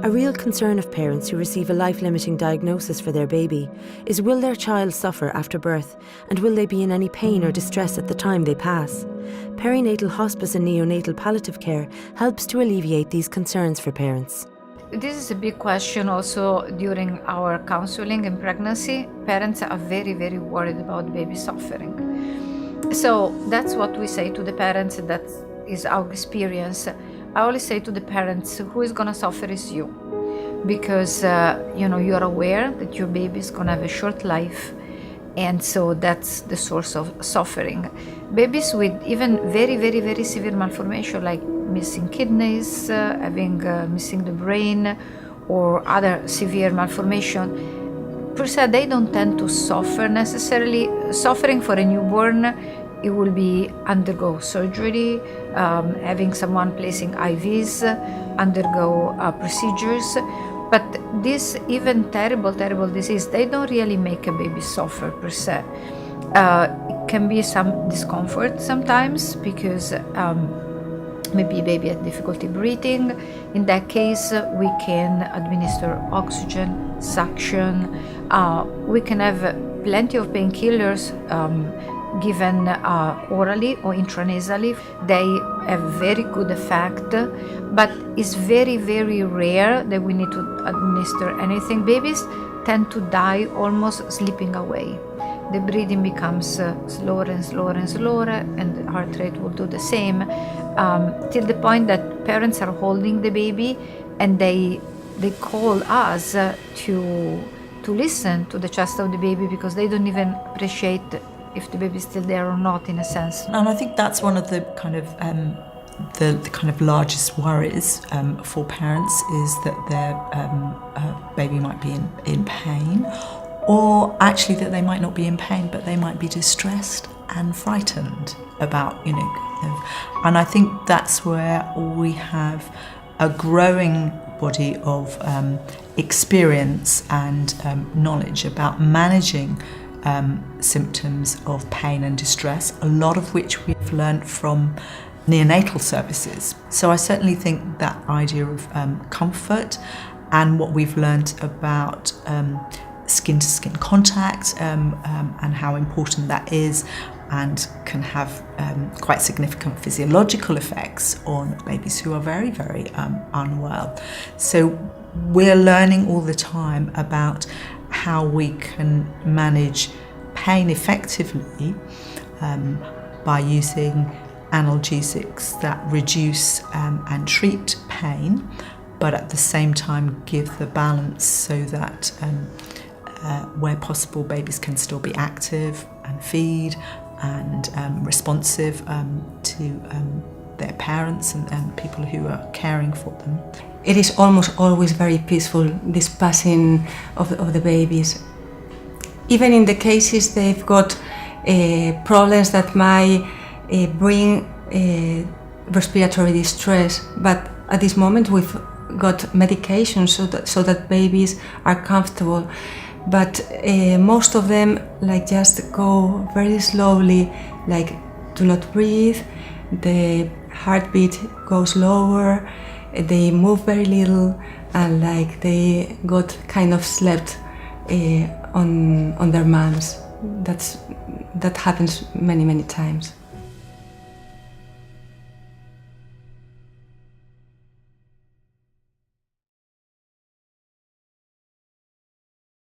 A real concern of parents who receive a life-limiting diagnosis for their baby is, will their child suffer after birth, and will they be in any pain or distress at the time they pass? Perinatal hospice and neonatal palliative care helps to alleviate these concerns for parents. This is a big question also during our counseling in pregnancy. Parents are very, very worried about baby suffering. So that's what we say to the parents, that is our experience. I always say to the parents, who is gonna suffer is you. Because you're aware that your baby is gonna have a short life, and so that's the source of suffering. Babies with even very, very, very severe malformation, like missing kidneys, missing the brain, or other severe malformation, per se, they don't tend to suffer necessarily. Suffering for a newborn, it will be undergo surgery, having someone placing IVs, undergo procedures. But this even terrible disease, they don't really make a baby suffer per se. It can be some discomfort sometimes because maybe a baby has difficulty breathing. In that case, we can administer oxygen, suction. We can have plenty of painkillers given orally or intranasally. They have very good effect, but it's very, very rare that we need to administer anything. Babies tend to die almost sleeping away. The breathing becomes slower and slower and slower, and the heart rate will do the same, till the point that parents are holding the baby and they call us to listen to the chest of the baby, because they don't even appreciate if the baby is still there or not, in a sense. And I think that's one of the kind of the kind of largest worries for parents, is that their baby might be in pain, or actually that they might not be in pain, but they might be distressed and frightened about, and I think that's where we have a growing body of experience and knowledge about managing symptoms of pain and distress, a lot of which we've learned from neonatal services. So I certainly think that idea of comfort, and what we've learned about skin-to-skin contact and how important that is, and can have quite significant physiological effects on babies who are very, very unwell. So we're learning all the time about how we can manage pain effectively by using analgesics that reduce and treat pain, but at the same time give the balance so that where possible, babies can still be active and feed and responsive to their parents and people who are caring for them. It is almost always very peaceful, this passing of the babies. Even in the cases they've got problems that might bring respiratory distress, but at this moment we've got medication so that babies are comfortable. But most of them just go very slowly, do not breathe, the heartbeat goes lower, they move very little, and they got kind of slept on their moms. That happens many times.